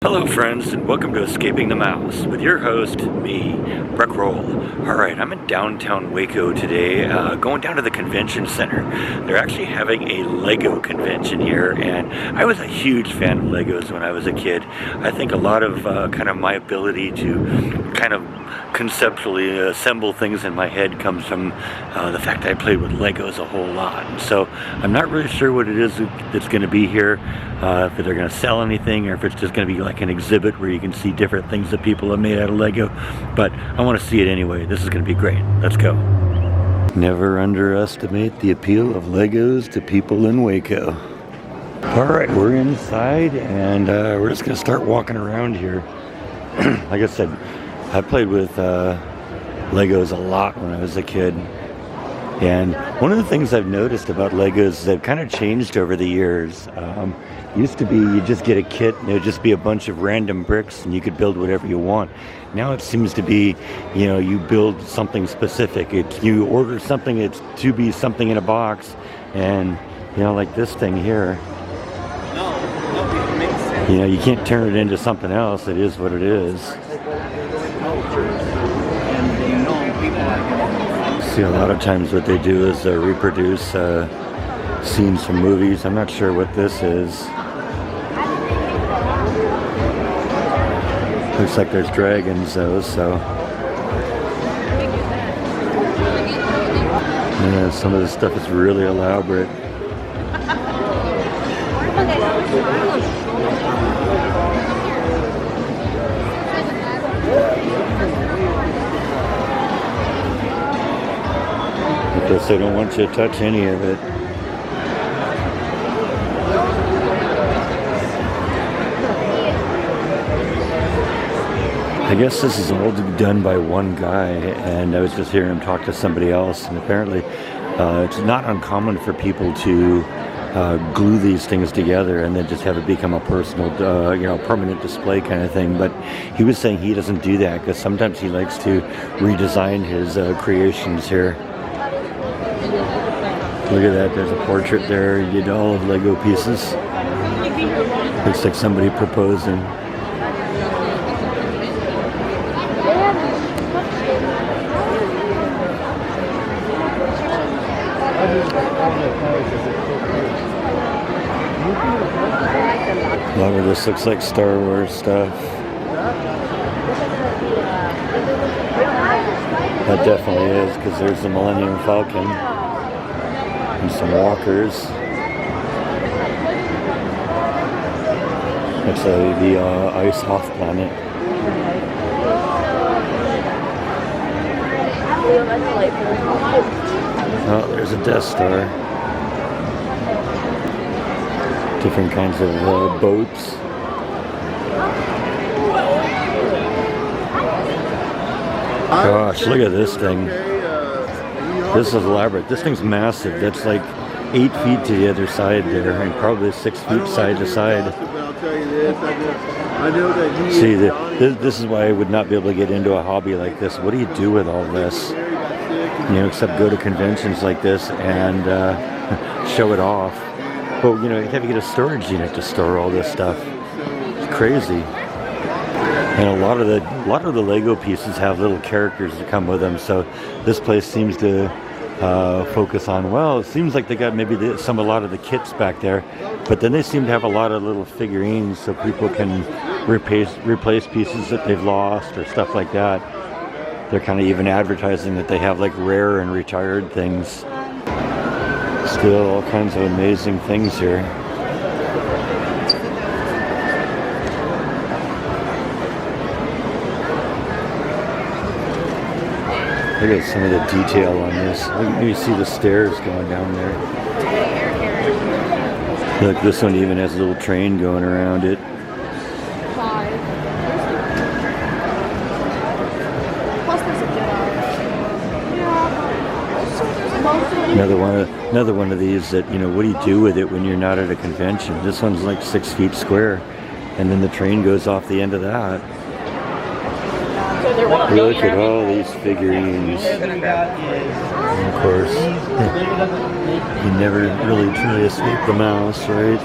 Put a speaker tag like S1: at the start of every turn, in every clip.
S1: Hello friends, and welcome to Escaping the Mouse with your host, me, Breck Roll. Alright, I'm in downtown Waco today, going down to the convention center. They're actually having a Lego convention here, and I was a huge fan of Legos when I was a kid. I think a lot of kind of my ability to kind of conceptually assemble things in my head comes from the fact that I played with Legos a whole lot. And so I'm not really sure what it is that's going to be here, if they're going to sell anything or if it's just going to be like an exhibit where you can see different things that people have made out of Lego. But I want to see it anyway. This is going to be great. Let's go. Never underestimate the appeal of Legos to people in Waco. Alright, we're inside and we're just going to start walking around here. Like I said, I played with Legos a lot when I was a kid, and one of the things I've noticed about Legos is they've kind of changed over the years. Used to be you just get a kit and it would just be a bunch of random bricks and you could build whatever you want. Now it seems to be, you know, you build something specific. You order something, it's to be something in a box, and you know, like this thing here. You know, you can't turn it into something else. It is what it is. See, a lot of times what they do is reproduce scenes from movies. I'm not sure what this is. Looks like there's dragons though, so yeah, some of this stuff is really elaborate. Because they don't want you to touch any of it. I guess this is all done by one guy, and I was just hearing him talk to somebody else, and apparently it's not uncommon for people to glue these things together and then just have it become a personal, permanent display kind of thing. But he was saying he doesn't do that because sometimes he likes to redesign his creations here. Look at that, there's a portrait there, you did all of Lego pieces. Looks like somebody proposing. A lot of this looks like Star Wars stuff. That definitely is, because there's the Millennium Falcon. And some walkers. That's the Ice Hoth planet. Oh, there's a Death Star. Different kinds of boats. Gosh, look at this thing. This is elaborate. This thing's massive. That's like 8 feet to the other side there, and probably 6 feet side to side. See, this is why I would not be able to get into a hobby like this. What do you do with all this? You know, except go to conventions like this and show it off. But you know, you have to get a storage unit to store all this stuff. It's crazy. And a lot of the Lego pieces have little characters that come with them. So this place seems to focus on, well, it seems like they got maybe a lot of the kits back there, but then they seem to have a lot of little figurines so people can replace pieces that they've lost or stuff like that. They're kind of even advertising that they have like rare and retired things. Still all kinds of amazing things here. Look at some of the detail on this. Look, you see the stairs going down there. Look, this one even has a little train going around it. Another one of these that, you know, what do you do with it when you're not at a convention? This one's like 6 feet square, and then the train goes off the end of that. Look at all these figurines. And of course, you never really truly escape the mouse, right?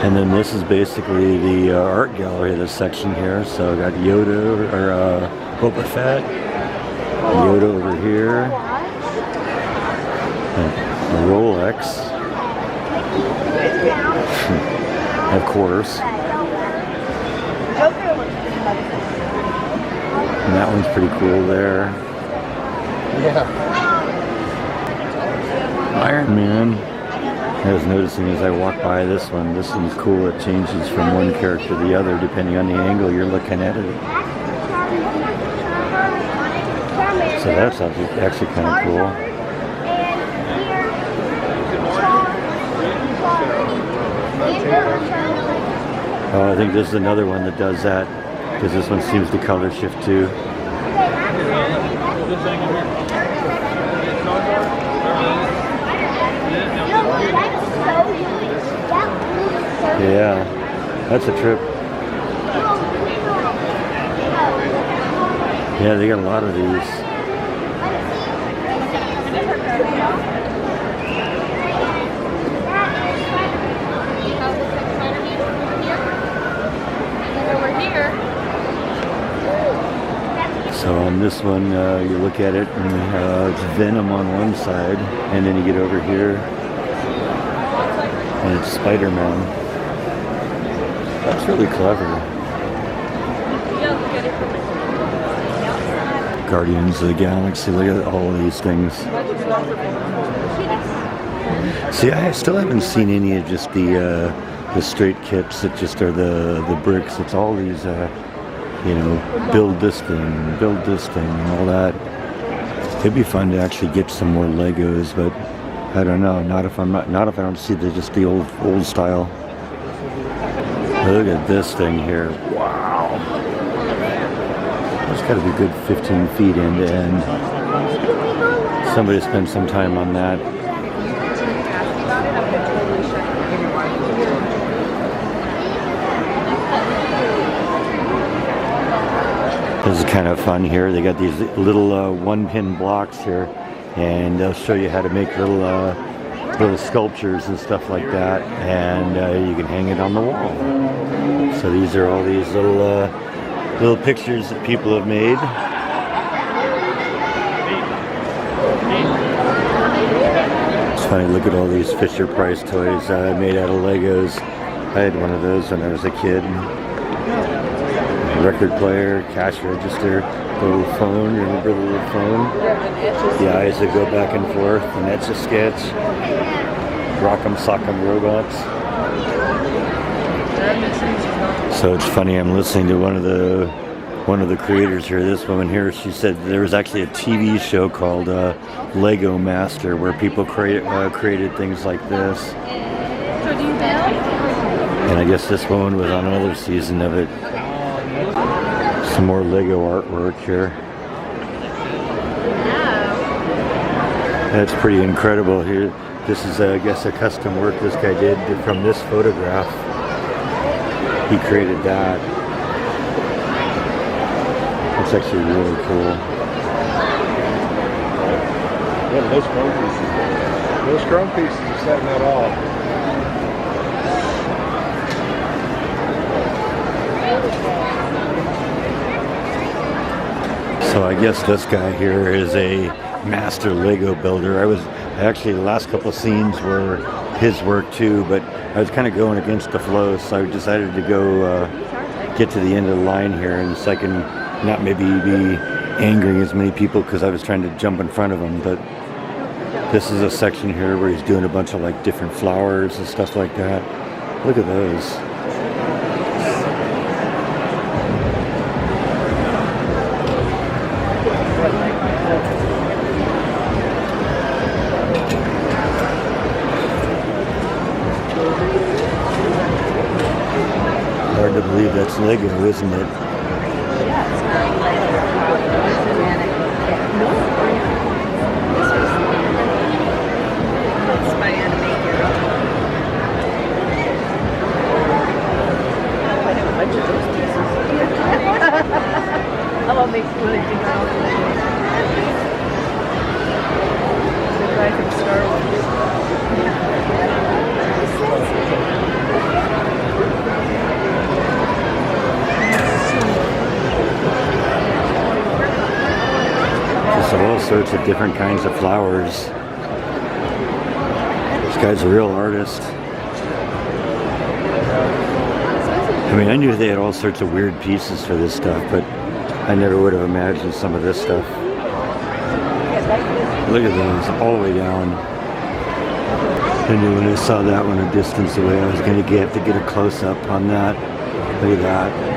S1: And then this is basically the art gallery, this section here. So got Yoda or Boba Fett, Yoda over here, and Rolex, of course. And that one's pretty cool there.
S2: Yeah.
S1: Iron Man. I was noticing as I walked by this one's cool. It changes from one character to the other depending on the angle you're looking at it. So that's actually kind of cool. Oh, I think this is another one that does that, because this one seems to color shift too. Yeah, that's a trip. Yeah, they got a lot of these. So on this one, you look at it, and it's Venom on one side, and then you get over here, and it's Spider-Man. That's really clever. Guardians of the Galaxy, look at all these things. See, I still haven't seen any of just the straight kits that just are the bricks. It's all these, you know, build this thing, and all that. It'd be fun to actually get some more Legos, but I don't know. Not if I don't see just the old style. Look at this thing here. Wow. It's got to be a good 15 feet end to end. Somebody spent some time on that. This is kind of fun here. They got these little one-pin blocks here, and they'll show you how to make little sculptures and stuff like that, and you can hang it on the wall. So these are all these little pictures that people have made. It's funny, look at all these Fisher-Price toys made out of Legos. I had one of those when I was a kid. Record player, cash register, the little phone, remember the little phone? The eyes that go back and forth, and that's a sketch. Rock'em Sock'em Robots. So it's funny, I'm listening to one of the creators here, this woman here, she said there was actually a TV show called Lego Master where people created things like this. And I guess this woman was on another season of it. Some more Lego artwork here. That's pretty incredible here. This is, I guess, a custom work this guy did from this photograph. He created that. It's actually really cool.
S2: Yeah, those chrome pieces. Those chrome pieces are setting that off.
S1: So I guess this guy here is a master Lego builder. Actually, the last couple of scenes were his work too, but I was kind of going against the flow, so I decided to go get to the end of the line here, and so I can not maybe be angering as many people because I was trying to jump in front of him. But this is a section here where he's doing a bunch of like different flowers and stuff like that. Look at those. Hard to believe that's Lego, isn't it? sorts of different kinds of flowers. This guy's a real artist. I mean, I knew they had all sorts of weird pieces for this stuff, but I never would have imagined some of this stuff. Look at those, all the way down. I knew when I saw that one a distance away, I was going to have to get a close-up on that. Look at that.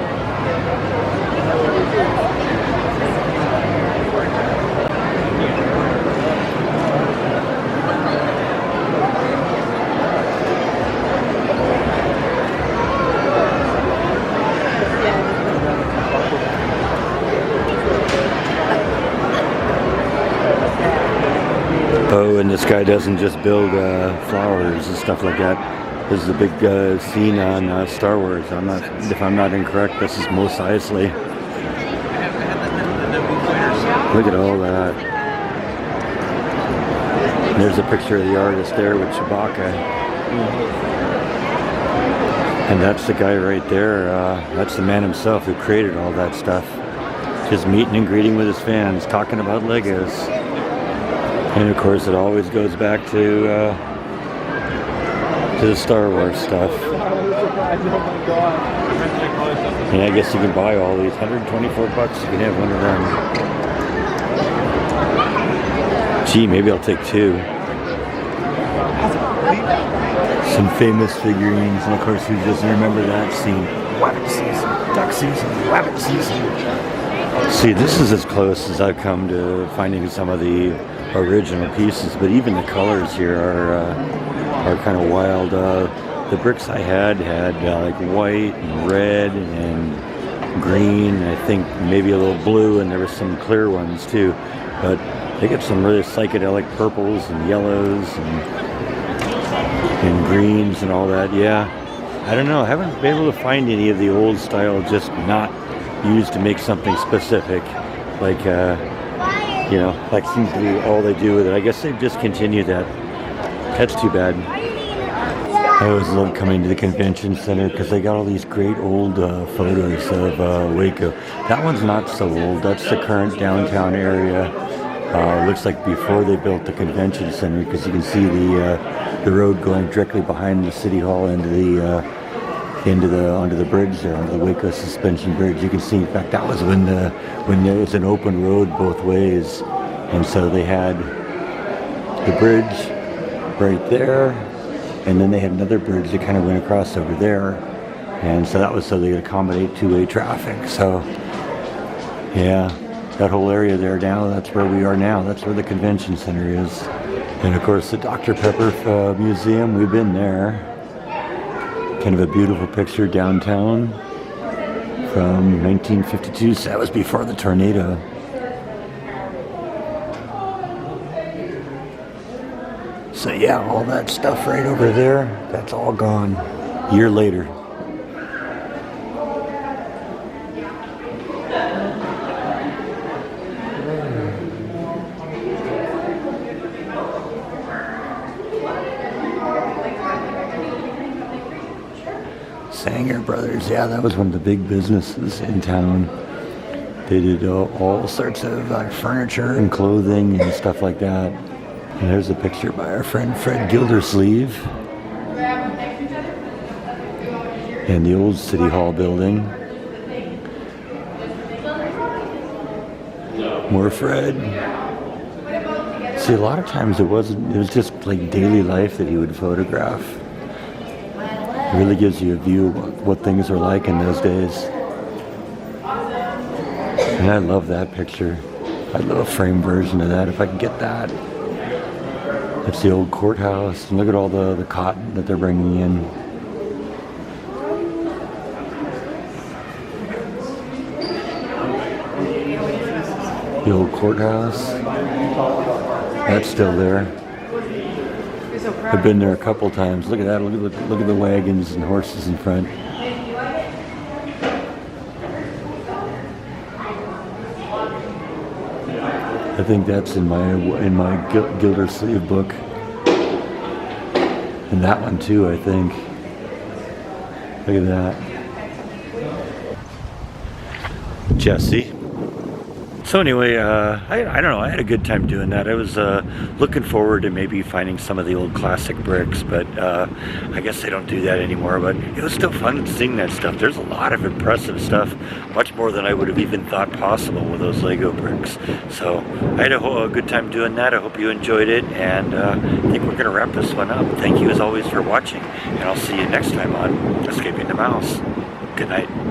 S1: Oh, and this guy doesn't just build flowers and stuff like that. This is a big scene on Star Wars. If I'm not incorrect, this is Mos Eisley. Look at all that. And there's a picture of the artist there with Chewbacca. And that's the guy right there. That's the man himself who created all that stuff. Just meeting and greeting with his fans, talking about Legos. And of course, it always goes back to the Star Wars stuff. And I guess you can buy all these. 124 bucks, you can have one of them. Gee, maybe I'll take two. Some famous figurines, and of course, who doesn't remember that scene? Wabbit season, duck season, wabbit season. See, this is as close as I've come to finding some of the original pieces, but even the colors here are kind of wild. The bricks I had like white and red and green. I think maybe a little blue, and there were some clear ones too. But they get some really psychedelic purples and yellows and greens and all that. Yeah, I don't know. I haven't been able to find any of the old style just not used to make something specific, like you know, like seems to be all they do with it. I guess they've discontinued that. That's too bad. I always love coming to the convention center because they got all these great old photos of Waco. That one's not so old. That's the current downtown area. Looks like before they built the convention center, because you can see the road going directly behind the city hall onto the bridge there, onto the Waco Suspension Bridge. You can see, in fact, that was when there was an open road both ways, and so they had the bridge right there, and then they had another bridge that kind of went across over there, and so that was so they could accommodate two-way traffic. So yeah, that whole area there now, that's where we are now. That's where the convention center is. And of course the Dr. Pepper Museum, we've been there. Kind of a beautiful picture downtown from 1952, so that was before the tornado. So yeah, all that stuff right over there, that's all gone. A year later. Sanger Brothers, yeah, that was one of the big businesses in town. They did all sorts of furniture and clothing and stuff like that. And there's a picture by our friend Fred Gildersleeve in the old City Hall building. More Fred. See, a lot of times it was just like daily life that he would photograph. It really gives you a view of what things were like in those days. And I love that picture. I'd love a frame version of that if I could get that. That's the old courthouse. And look at all the cotton that they're bringing in. The old courthouse. That's still there. I've been there a couple times. Look at that. Look at the wagons and horses in front. I think that's in my Gildersleeve book. And that one too, I think. Look at that. Jesse, So anyway, I don't know, I had a good time doing that. I was looking forward to maybe finding some of the old classic bricks, but I guess they don't do that anymore. But it was still fun seeing that stuff. There's a lot of impressive stuff, much more than I would have even thought possible with those Lego bricks. So I had a good time doing that. I hope you enjoyed it, and I think we're going to wrap this one up. Thank you as always for watching, and I'll see you next time on Escaping the Mouse. Good night.